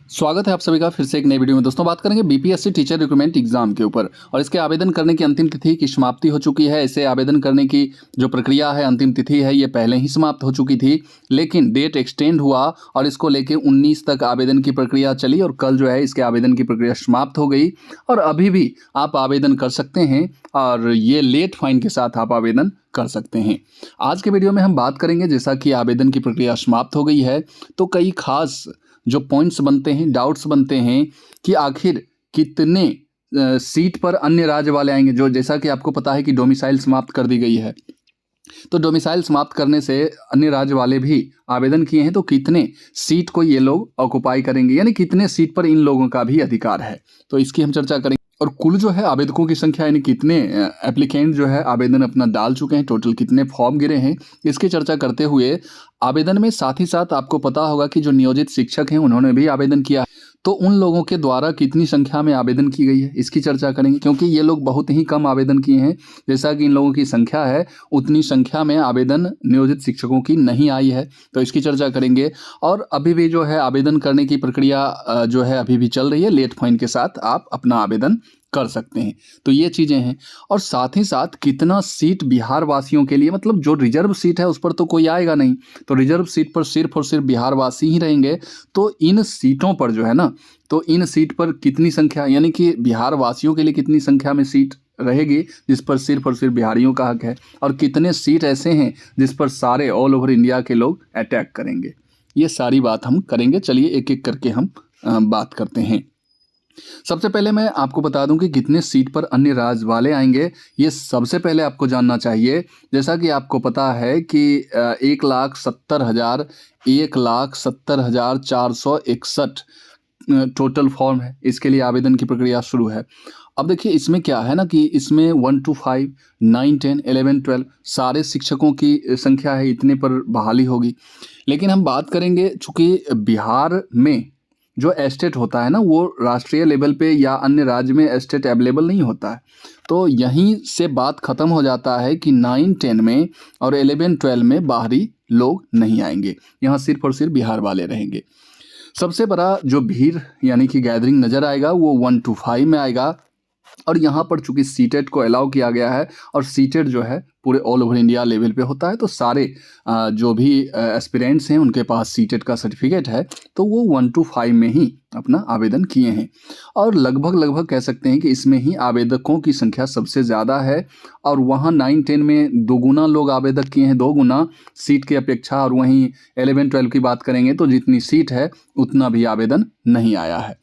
स्वागत है आप सभी का फिर से एक नई वीडियो में। दोस्तों बात करेंगे बीपीएससी टीचर रिक्रूटमेंट एग्जाम के ऊपर और इसके आवेदन करने की अंतिम तिथि की समाप्ति हो चुकी है। इसे आवेदन करने की जो प्रक्रिया है, अंतिम तिथि है, ये पहले ही समाप्त हो चुकी थी, लेकिन डेट एक्सटेंड हुआ और इसको लेके 19 तक आवेदन की प्रक्रिया चली और कल जो है इसके आवेदन की प्रक्रिया समाप्त हो गई और अभी भी आप आवेदन कर सकते हैं और ये लेट फाइन के साथ आप आवेदन कर सकते हैं। आज के वीडियो में हम बात करेंगे, जैसा कि आवेदन की प्रक्रिया समाप्त हो गई है तो कई खास जो पॉइंट्स बनते हैं, डाउट्स बनते हैं कि आखिर कितने सीट पर अन्य राज्य वाले आएंगे। जो जैसा कि आपको पता है कि डोमिसाइल समाप्त कर दी गई है, तो डोमिसाइल समाप्त करने से अन्य राज्य वाले भी आवेदन किए हैं, तो कितने सीट को ये लोग ऑक्युपाई करेंगे, यानी कितने सीट पर इन लोगों का भी अधिकार है, तो इसकी हम चर्चा करेंगे। और कुल जो है आवेदकों की संख्या, यानी कितने एप्लीकेंट जो है आवेदन अपना डाल चुके हैं, टोटल कितने फॉर्म गिरे हैं, इसकी चर्चा करते हुए आवेदन में साथ ही साथ आपको पता होगा कि जो नियोजित शिक्षक हैं उन्होंने भी आवेदन किया है, तो उन लोगों के द्वारा कितनी संख्या में आवेदन की गई है इसकी चर्चा करेंगे, क्योंकि ये लोग बहुत ही कम आवेदन किए हैं। जैसा कि इन लोगों की संख्या है उतनी संख्या में आवेदन नियोजित शिक्षकों की नहीं आई है, तो इसकी चर्चा करेंगे। और अभी भी जो है आवेदन करने की प्रक्रिया जो है अभी भी चल रही है, लेट फाइन के साथ आप अपना आवेदन कर सकते हैं, तो ये चीज़ें हैं। और साथ ही साथ कितना सीट बिहार वासियों के लिए, मतलब जो रिजर्व सीट है उस पर तो कोई आएगा नहीं, तो रिजर्व सीट पर सिर्फ और सिर्फ बिहार वासी ही रहेंगे। तो इन सीटों पर जो है ना, तो इन सीट पर कितनी संख्या, यानी कि बिहार वासियों के लिए कितनी संख्या में सीट रहेगी जिस पर सिर्फ और सिर्फ बिहारियों का हक है, और कितने सीट ऐसे हैं जिस पर सारे ऑल ओवर इंडिया के लोग अटैक करेंगे, ये सारी बात हम करेंगे। चलिए एक एक करके हम बात करते हैं। सबसे पहले मैं आपको बता दूं कि कितने सीट पर अन्य राज्य वाले आएंगे, ये सबसे पहले आपको जानना चाहिए। जैसा कि आपको पता है कि 1,70,461 टोटल फॉर्म है, इसके लिए आवेदन की प्रक्रिया शुरू है। अब देखिए इसमें क्या है ना कि इसमें 1 to 5, 9, 10, 11, 12 सारे शिक्षकों की संख्या है, इतने पर बहाली होगी। लेकिन हम बात करेंगे, चूँकि बिहार में जो एस्टेट होता है ना, वो राष्ट्रीय लेवल पे या अन्य राज्य में एस्टेट अवेलेबल नहीं होता है, तो यहीं से बात ख़त्म हो जाता है कि 9, 10 में और 11, 12 में बाहरी लोग नहीं आएंगे, यहाँ सिर्फ और सिर्फ बिहार वाले रहेंगे। सबसे बड़ा जो भीड़ यानी कि गैदरिंग नज़र आएगा वो 1 to 5 में आएगा, और यहाँ पर चूंकि सीटेट को अलाउ किया गया है और सीटेट जो है पूरे ऑल ओवर इंडिया लेवल पे होता है, तो सारे जो भी एस्पिरेंट्स हैं उनके पास सीटेट का सर्टिफिकेट है, तो वो 1 to 5 में ही अपना आवेदन किए हैं। और लगभग कह सकते हैं कि इसमें ही आवेदकों की संख्या सबसे ज़्यादा है, और वहाँ 9, 10 में दोगुना लोग आवेदक किए हैं, 2 गुना सीट की अपेक्षा। और वहीं 11, 12 की बात करेंगे तो जितनी सीट है उतना भी आवेदन नहीं आया है,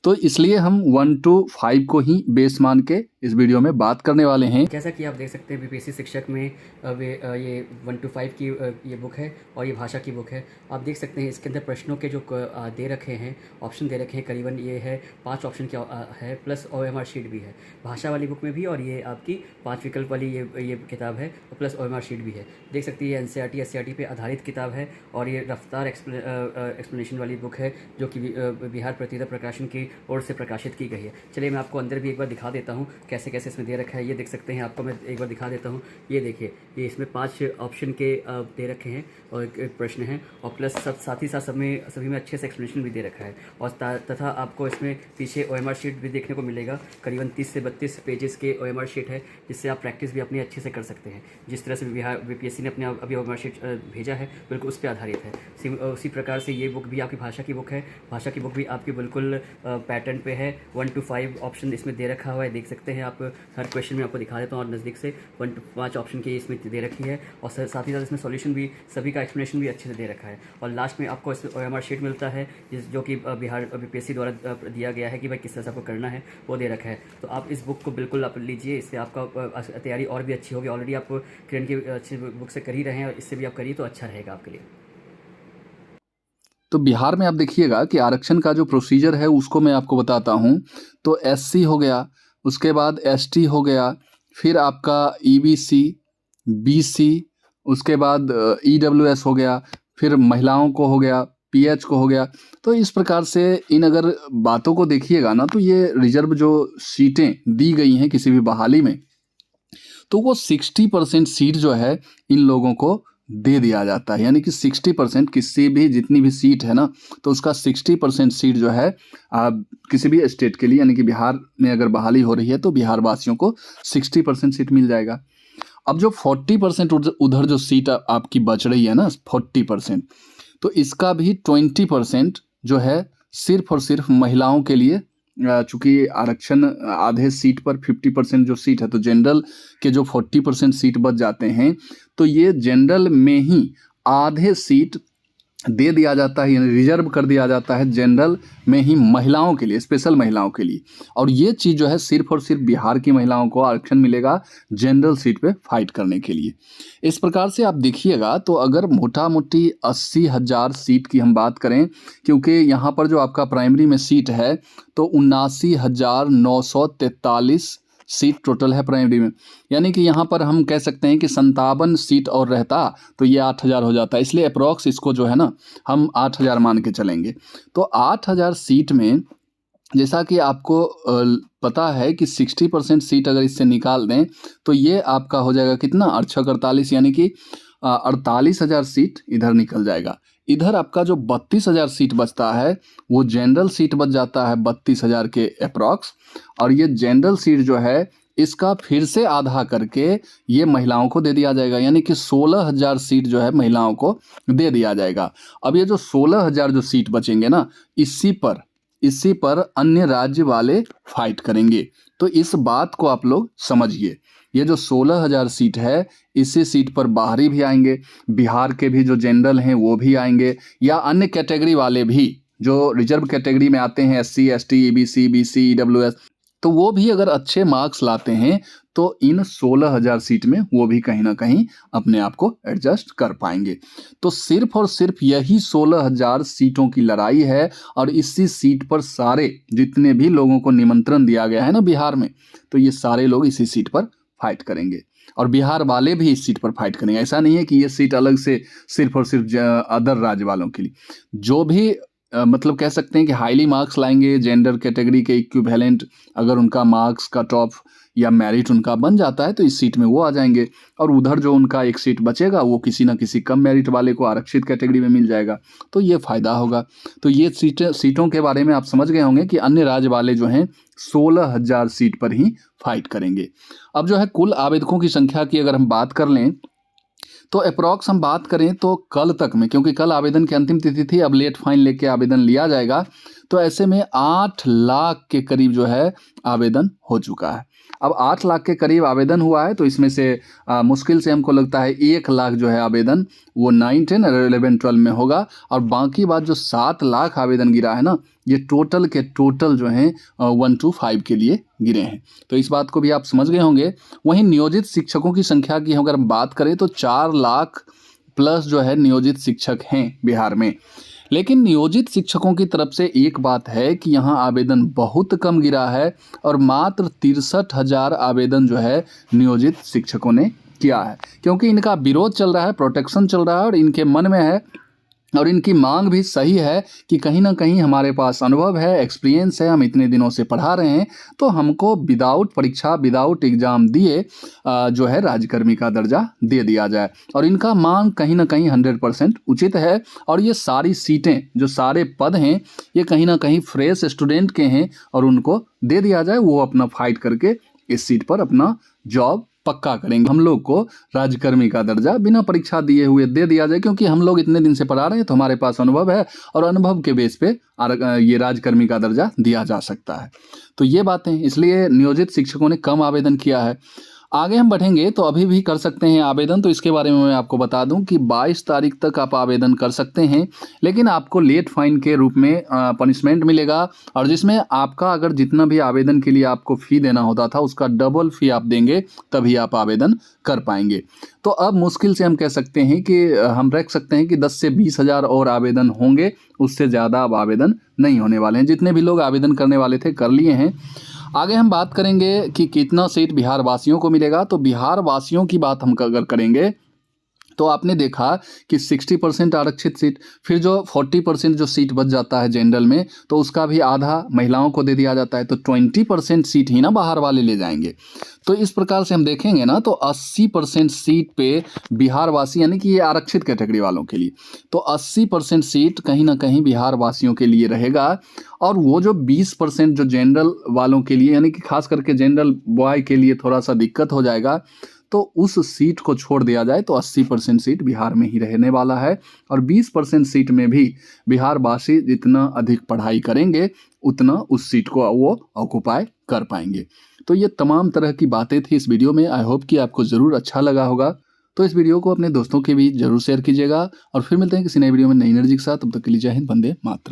तो इसलिए हम 1 to 5 को ही बेस मान के इस वीडियो में बात करने वाले हैं। जैसा कि आप देख सकते हैं बीपीएससी शिक्षक में ये 1 to 5 की ये बुक है और ये भाषा की बुक है। आप देख सकते हैं इसके अंदर प्रश्नों के जो दे रखे हैं, ऑप्शन दे रखे हैं, करीबन ये है 5 ऑप्शन की है, प्लस OMR शीट भी है भाषा वाली बुक में भी, और ये आपकी 5 विकल्प वाली ये किताब है और प्लस OMR शीट भी है। देख सकते हैं ये NCERT SCERT पे आधारित किताब है और ये रफ्तार एक्सप्लेनेशन वाली बुक है जो कि बिहार प्रतिभा प्रकाशन की ओर से प्रकाशित की गई है। चलिए मैं आपको अंदर भी एक बार दिखा देता हूँ कैसे कैसे इसमें दे रखा है। ये देख सकते हैं, आपको मैं एक बार दिखा देता हूँ। ये देखिए, ये इसमें 5 ऑप्शन के दे रखे हैं और एक प्रश्न है, और प्लस साथ ही साथ सभी में अच्छे से एक्सप्लेनेशन भी दे रखा है। और तथा आपको इसमें पीछे OMR शीट भी देखने को मिलेगा, करीबन 30 से 32 पेजेस के OMR शीट है, जिससे आप प्रैक्टिस भी अपनी अच्छे से कर सकते हैं। जिस तरह से बिहार BPSC ने अपने अभी OMR शीट भेजा है, बिल्कुल उस पर आधारित है। उसी प्रकार से ये बुक भी आपकी भाषा की बुक है। भाषा की बुक भी आपकी बिल्कुल पैटर्न पे है। 1 to 5 ऑप्शन इसमें दे रखा हुआ है, देख सकते हैं आप। हर क्वेश्चन में आपको दिखा देता हूँ और नज़दीक से 1 to 5 ऑप्शन की इसमें दे रखी है, और साथ ही साथ इसमें सॉल्यूशन भी, सभी का एक्सप्लेनेशन भी अच्छे से दे रखा है। और लास्ट में आपको इसमें OMR शीट मिलता है, जो कि बिहार BPSC द्वारा दिया गया है कि भाई किस तरह से आपको करना है, वो दे रखा है। तो आप इस बुक को बिल्कुल आप लीजिए, इससे आपका तैयारी और भी अच्छी होगी। ऑलरेडी आप किरण की अच्छी बुक से कर ही रहे हैं, और इससे भी आप करिए तो अच्छा रहेगा आपके लिए। तो बिहार में आप देखिएगा कि आरक्षण का जो प्रोसीजर है उसको मैं आपको बताता हूँ। तो SC हो गया, उसके बाद ST हो गया, फिर आपका EBC, BC, उसके बाद EWS हो गया, फिर महिलाओं को हो गया, PH को हो गया। तो इस प्रकार से इन अगर बातों को देखिएगा ना, तो ये रिजर्व जो सीटें दी गई हैं किसी भी बहाली में, तो वो 60% सीट जो है इन लोगों को दे दिया जाता है, यानी कि 60% किसी भी जितनी भी सीट है ना, तो उसका 60% सीट जो है किसी भी स्टेट के लिए, यानी कि बिहार में अगर बहाली हो रही है तो बिहार वासियों को 60% सीट मिल जाएगा। अब जो 40% उधर जो सीट आपकी बच रही है ना 40%, तो इसका भी 20% जो है सिर्फ और सिर्फ महिलाओं के लिए, चूंकि आरक्षण आधे सीट पर 50% जो सीट है, तो जनरल के जो 40% सीट बच जाते हैं, तो ये जनरल में ही आधे सीट दे दिया जाता है, यानी रिजर्व कर दिया जाता है जनरल में ही महिलाओं के लिए, स्पेशल महिलाओं के लिए। और ये चीज़ जो है सिर्फ और सिर्फ बिहार की महिलाओं को आरक्षण मिलेगा जनरल सीट पे फाइट करने के लिए। इस प्रकार से आप देखिएगा तो अगर मोटा मोटी 80,000 सीट की हम बात करें, क्योंकि यहाँ पर जो आपका प्राइमरी में सीट है तो 79,943 सीट टोटल है प्राइमरी में, यानी कि यहाँ पर हम कह सकते हैं कि 57 सीट और रहता तो ये 8,000 हो जाता है। इसलिए अप्रॉक्स इसको जो है ना हम 8,000 मान के चलेंगे। तो 8,000 सीट में जैसा कि आपको पता है कि 60% सीट अगर इससे निकाल दें तो ये आपका हो जाएगा कितना, 8×6=48, यानी कि 48,000 सीट इधर निकल जाएगा। इधर आपका जो 32,000 सीट बचता है वो जनरल सीट बच जाता है 32,000 के अप्रॉक्स, और ये जनरल सीट जो है इसका फिर से आधा करके ये महिलाओं को दे दिया जाएगा, यानी कि 16,000 सीट जो है महिलाओं को दे दिया जाएगा। अब ये जो 16,000 जो सीट बचेंगे ना, इसी पर अन्य राज्य वाले फाइट करेंगे। तो इस बात को आप लोग समझिए, ये जो 16,000 सीट है इसी सीट पर बाहरी भी आएंगे, बिहार के भी जो जनरल हैं वो भी आएंगे, या अन्य कैटेगरी वाले भी जो रिजर्व कैटेगरी में आते हैं, SC ST EBC BC EWS, तो वो भी अगर अच्छे मार्क्स लाते हैं तो इन 16,000 सीट में वो भी कहीं ना कहीं अपने आप को एडजस्ट कर पाएंगे। तो सिर्फ और सिर्फ यही 16,000 सीटों की लड़ाई है, और इसी सीट पर सारे जितने भी लोगों को निमंत्रण दिया गया है ना बिहार में, तो ये सारे लोग इसी सीट पर फाइट करेंगे, और बिहार वाले भी इस सीट पर फाइट करेंगे। ऐसा नहीं है कि ये सीट अलग से सिर्फ और सिर्फ अदर राज्य वालों के लिए, जो भी मतलब कह सकते हैं कि हाईली मार्क्स लाएंगे जेंडर कैटेगरी के इक्विवेलेंट, अगर उनका मार्क्स कट ऑफ या मेरिट उनका बन जाता है तो इस सीट में वो आ जाएंगे, और उधर जो उनका एक सीट बचेगा वो किसी ना किसी कम मेरिट वाले को आरक्षित कैटेगरी में मिल जाएगा, तो ये फ़ायदा होगा। तो ये सीटों के बारे में आप समझ गए होंगे कि अन्य राज्य वाले जो हैं 16,000 सीट पर ही फाइट करेंगे। अब जो है कुल आवेदकों की संख्या की अगर हम बात कर लें तो अप्रॉक्स हम बात करें तो कल तक में, क्योंकि कल आवेदन की अंतिम तिथि थी, अब लेट फाइन लेके आवेदन लिया जाएगा, तो ऐसे में 8 लाख के करीब जो है आवेदन हो चुका है। अब 8 लाख के करीब आवेदन हुआ है, तो इसमें से मुश्किल से हमको लगता है 1 लाख जो है आवेदन वो 9, 10 और 11, 12 में होगा, और बाकी बात जो 7 लाख आवेदन गिरा है ना, ये टोटल के टोटल जो हैं 1 to 5 के लिए गिरे हैं। तो इस बात को भी आप समझ गए होंगे। वहीं नियोजित शिक्षकों की संख्या की अगर हम बात करें तो 4 लाख प्लस जो है नियोजित शिक्षक हैं बिहार में। लेकिन नियोजित शिक्षकों की तरफ से एक बात है कि यहाँ आवेदन बहुत कम गिरा है, और मात्र 63,000 आवेदन जो है नियोजित शिक्षकों ने किया है, क्योंकि इनका विरोध चल रहा है, प्रोटेक्शन चल रहा है, और इनके मन में है और इनकी मांग भी सही है कि कहीं ना कहीं हमारे पास अनुभव है, एक्सपीरियंस है, हम इतने दिनों से पढ़ा रहे हैं, तो हमको विदाउट परीक्षा विदाउट एग्ज़ाम दिए जो है राज्यकर्मी का दर्जा दे दिया जाए। और इनका मांग कहीं ना कहीं 100% उचित है, और ये सारी सीटें जो सारे पद हैं ये कहीं ना कहीं फ्रेश स्टूडेंट के हैं, और उनको दे दिया जाए, वो अपना फाइट करके इस सीट पर अपना जॉब पक्का करेंगे। हम लोग को राज्यकर्मी का दर्जा बिना परीक्षा दिए हुए दे दिया जाए, क्योंकि हम लोग इतने दिन से पढ़ा रहे हैं, तो हमारे पास अनुभव है, और अनुभव के बेस पे ये राज्यकर्मी का दर्जा दिया जा सकता है। तो ये बातें, इसलिए नियोजित शिक्षकों ने कम आवेदन किया है। आगे हम बढ़ेंगे तो अभी भी कर सकते हैं आवेदन, तो इसके बारे में मैं आपको बता दूं कि 22 तारीख तक आप आवेदन कर सकते हैं, लेकिन आपको लेट फाइन के रूप में पनिशमेंट मिलेगा, और जिसमें आपका अगर जितना भी आवेदन के लिए आपको फ़ी देना होता था उसका डबल फ़ी आप देंगे, तभी आप आवेदन कर पाएंगे। तो अब मुश्किल से हम कह सकते हैं कि हम रख सकते हैं कि 10 से 20,000 और आवेदन होंगे, उससे ज़्यादा अब आवेदन नहीं होने वाले हैं। जितने भी लोग आवेदन करने वाले थे कर लिए हैं। आगे हम बात करेंगे कि कितना सीट बिहार वासियों को मिलेगा। तो बिहार वासियों की बात हम अगर करेंगे तो आपने देखा कि 60% आरक्षित सीट, फिर जो 40% जो सीट बच जाता है जनरल में, तो उसका भी आधा महिलाओं को दे दिया जाता है, तो 20% सीट ही ना बाहर वाले ले जाएंगे। तो इस प्रकार से हम देखेंगे ना तो 80% सीट पे बिहार वासी, यानी कि ये आरक्षित कैटेगरी वालों के लिए, तो 80% सीट कहीं ना कहीं बिहार वासियों के लिए रहेगा। और वो जो 20% जो जनरल वालों के लिए, यानी कि खास करके जनरल बॉय के लिए थोड़ा सा दिक्कत हो जाएगा, तो उस सीट को छोड़ दिया जाए तो 80% सीट बिहार में ही रहने वाला है। और 20% सीट में भी बिहार वासी जितना अधिक पढ़ाई करेंगे उतना उस सीट को वो ऑक्युपाई कर पाएंगे। तो ये तमाम तरह की बातें थी इस वीडियो में। आई होप कि आपको ज़रूर अच्छा लगा होगा। तो इस वीडियो को अपने दोस्तों के बीच जरूर शेयर कीजिएगा और फिर मिलते हैं किसी नए वीडियो में नई एनर्जी के साथ। तब तक के लिए जय हिंद, वंदे मातरम।